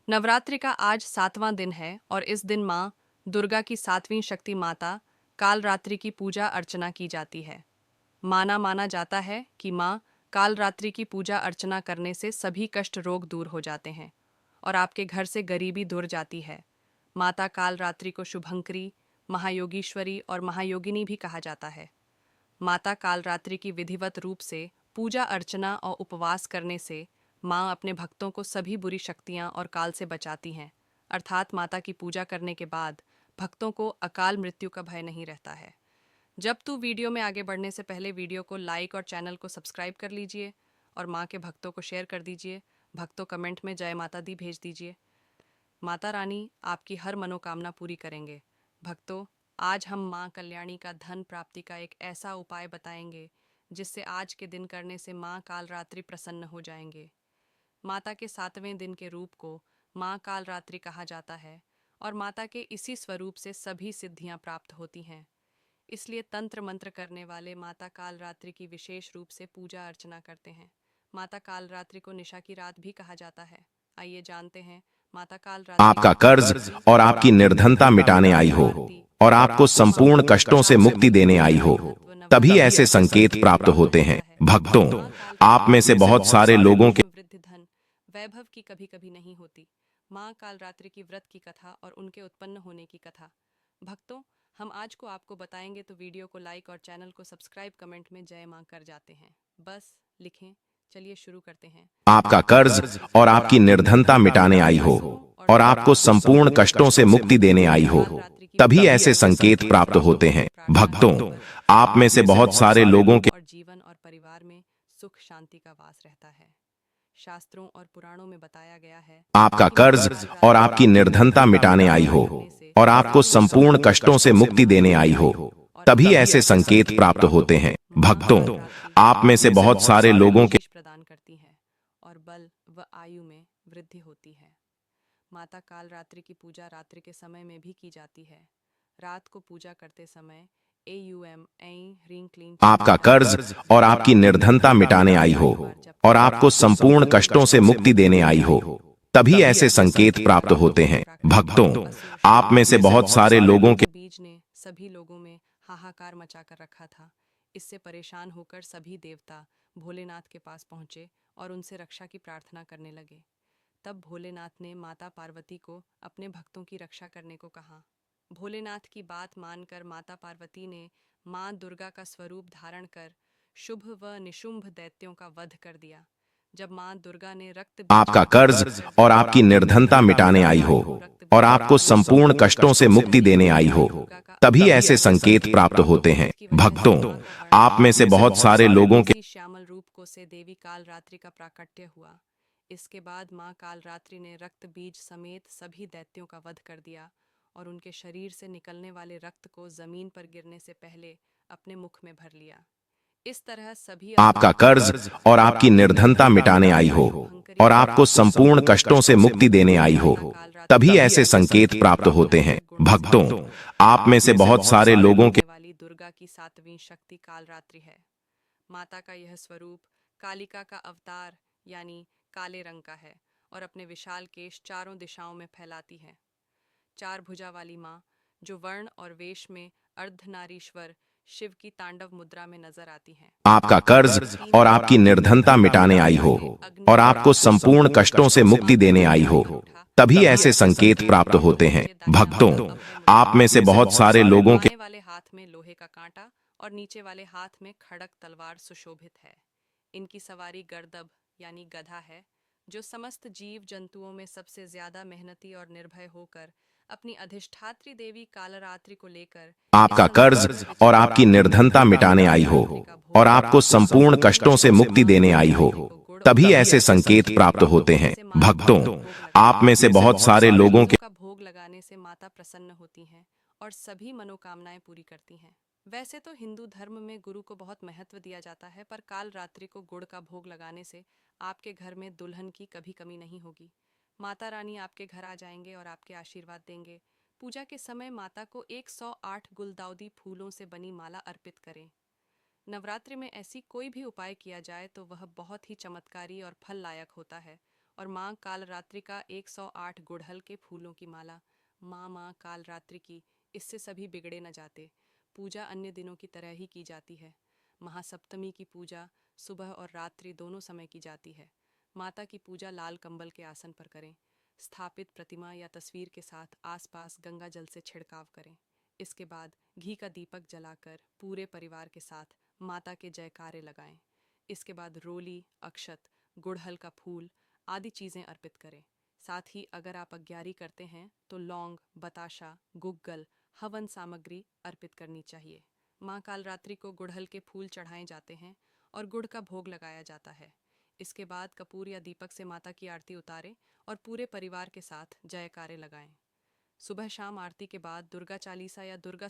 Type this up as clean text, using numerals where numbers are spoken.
नवरात्रि का आज 7वां दिन है और इस दिन माँ दुर्गा की 7वीं शक्ति माता कालरात्रि की पूजा अर्चना की जाती है। माना जाता है कि माँ कालरात्रि की पूजा अर्चना करने से सभी कष्ट रोग दूर हो जाते हैं और आपके घर से गरीबी दूर जाती है। माता कालरात्रि को शुभंकरी, महायोगीश्वरी और महायोगिनी भी कहा जाता है। माता कालरात्रि की विधिवत रूप से पूजा अर्चना और उपवास करने से माँ अपने भक्तों को सभी बुरी शक्तियाँ और काल से बचाती हैं। अर्थात माता की पूजा करने के बाद भक्तों को अकाल मृत्यु का भय नहीं रहता है। जब तू वीडियो में आगे बढ़ने से पहले वीडियो को लाइक और चैनल को सब्सक्राइब कर लीजिए और माँ के भक्तों को शेयर कर दीजिए। भक्तों कमेंट में जय माता दी भेज दीजिए। माता रानी आपकी हर मनोकामना पूरी करेंगे। भक्तों, आज हम माँ कल्याणी का धन प्राप्ति का एक ऐसा उपाय बताएंगे जिससे आज के दिन करने से माँ कालरात्रि प्रसन्न हो जाएंगे। माता के 7वें दिन के रूप को माँ कालरात्रि कहा जाता है और माता के इसी स्वरूप से सभी सिद्धियां प्राप्त होती हैं। इसलिए तंत्र मंत्र करने वाले माता कालरात्रि की विशेष रूप से पूजा अर्चना करते हैं। माता कालरात्रि को निशा की रात भी कहा जाता है। आइए जानते हैं माता कालरात्रि आपका कर्ज और आपकी निर्धनता मिटाने आई हो और आपको संपूर्ण कष्टों से मुक्ति देने आई हो, तभी ऐसे संकेत प्राप्त होते हैं। भक्तों, आप में से बहुत सारे लोगों के वृद्धि धन वैभव की कभी कभी नहीं होती। माँ कालरात्रि की व्रत की कथा और उनके उत्पन्न होने की कथा। भक्तों, हम आज को आपको बताएंगे तो वीडियो को लाइक और चैनल को सब्सक्राइब कमेंट में जय माँ कर जाते हैं। बस लिखें। चलिए शुरू करते हैं। आपका कर्ज और आपकी निर्धनता मिटाने आई हो और आपको संपूर्ण कष्टों से मुक्ति देने आई हो, तभी ऐसे संकेत प्राप्त होते हैं। भक्तों, आप में से बहुत सारे लोगों के और जीवन और परिवार में सुख शांति का वास रहता है। शास्त्रों और पुराणों में बताया गया है आपका कर्ज और आपकी निर्धनता मिटाने आई हो और आपको संपूर्ण कष्टों से मुक्ति देने आई हो, तभी ऐसे संकेत प्राप्त होते हैं। भक्तों, आप में से बहुत सारे लोगों के प्रदान करती है और बल व आयु में वृद्धि होती है। माता कालरात्रि की पूजा रात्रि के समय में भी की जाती है। रात को पूजा करते समय एयूएम ऐं ह्रीं क्लीं आपका कर्ज और आपकी निर्धनता मिटाने आई हो और आपको संपूर्ण कष्टों से मुक्ति देने आई हो, तभी ऐसे संकेत प्राप्त होते हैं। भक्तों, आप में से बहुत सारे लोगों के बीज ने सभी लोगों में हाहाकार मचाकर रखा था। इससे परेशान होकर सभी देवता भोलेनाथ के पास पहुंचे और उनसे रक्षा की प्रार्थना करने लगे। तब भोलेनाथ ने माता पार्वती को अपने भक्तों की रक्षा करने को कहा। भोलेनाथ की बात मानकर माता पार्वती ने मां दुर्गा का स्वरूप धारण कर शुभ व निशुंभ दैत्यों का वध कर दिया। जब मां दुर्गा ने रक्त आपका कर्ज और आपकी निर्धनता मिटाने आई हो और आपको संपूर्ण कष्टों से मुक्ति देने आई हो, तभी ऐसे संकेत प्राप्त होते हैं। भक्तों, आप में से बहुत सारे लोगों के श्यामल रूप को से देवी कालरात्रि का प्राकट्य हुआ। इसके बाद मां कालरात्रि ने रक्त बीज समेत सभी दैत्यों का वध कर दिया और उनके शरीर से निकलने वाले रक्त को जमीन पर गिरने से पहले अपने मुख में भर लिया। इस तरह सभी आपका कर्ज और आपकी निर्धनता मिटाने आई हो और आपको संपूर्ण कष्टों से मुक्ति देने आई हो, तभी ऐसे संकेत प्राप्त होते हैं। भक्तों, आप में से बहुत सारे लोगों के वाली दुर्गा की 7वीं शक्ति कालरात्रि है। माता का यह स्वरूप कालिका का अवतार यानी काले रंग का है और अपने विशाल केश चारों दिशाओं में फैलाती है। चार भुजा वाली माँ जो वर्ण और वेश में अर्धनारीश्वर शिव की तांडव मुद्रा में नजर आती हैं। आपका कर्ज और आपकी निर्धनता मिटाने आई हो और आपको संपूर्ण कष्टों से मुक्ति देने आई हो, तभी ऐसे संकेत प्राप्त होते हैं। भक्तों, आप में से बहुत सारे लोगों के बाएं वाले हाथ में लोहे का कांटा और नीचे वाले हाथ में खड़क तलवार सुशोभित है। इनकी सवारी गर्दभ यानी गधा है, जो समस्त जीव जंतुओं में सबसे ज्यादा मेहनती और निर्भय होकर अपनी अधिष्ठात्री देवी कालरात्रि को लेकर आपका कर्ज और आपकी निर्धनता मिटाने आई हो और आपको संपूर्ण कष्टों से मुक्ति देने आई हो, तभी ऐसे संकेत प्राप्त होते हैं। भक्तों, आप में से बहुत सारे लोगों के का भोग लगाने से माता प्रसन्न होती हैं और सभी मनोकामनाएं पूरी करती हैं। वैसे तो हिंदू धर्म में गुरु को बहुत महत्व दिया जाता है, पर काल रात्रि को गुड़ का भोग लगाने से आपके घर में दुल्हन की कभी कमी नहीं होगी। माता रानी आपके घर आ जाएंगे और आपके आशीर्वाद देंगे। पूजा के समय माता को 108 गुलदाउदी फूलों से बनी माला अर्पित करें। नवरात्रि में ऐसी कोई भी उपाय किया जाए तो वह बहुत ही चमत्कारी और फल लायक होता है और माँ कालरात्रि का 108 गुड़हल के फूलों की माला। माँ कालरात्रि की, इससे सभी बिगड़े न जाते। पूजा अन्य दिनों की तरह ही की जाती है। महासप्तमी की पूजा सुबह और रात्रि दोनों समय की जाती है। माता की पूजा लाल कंबल के आसन पर करें। स्थापित प्रतिमा या तस्वीर के साथ आसपास गंगा जल से छिड़काव करें। इसके बाद घी का दीपक जलाकर पूरे परिवार के साथ माता के जयकारे लगाएं। इसके बाद रोली, अक्षत, गुड़हल का फूल आदि चीज़ें अर्पित करें। साथ ही अगर आप अग्यारी करते हैं तो लौंग, बताशा, गुग्गल, हवन सामग्री अर्पित करनी चाहिए। माँ कालरात्रि को गुड़हल के फूल चढ़ाए जाते हैं और गुड़ का भोग लगाया जाता है। इसके बाद कपूर या दीपक से माता की आरती उतारें और पूरे परिवार के साथ जयकारे लगाएं। सुबह शाम आरती के बाद दुर्गा चालीसा या दुर्गा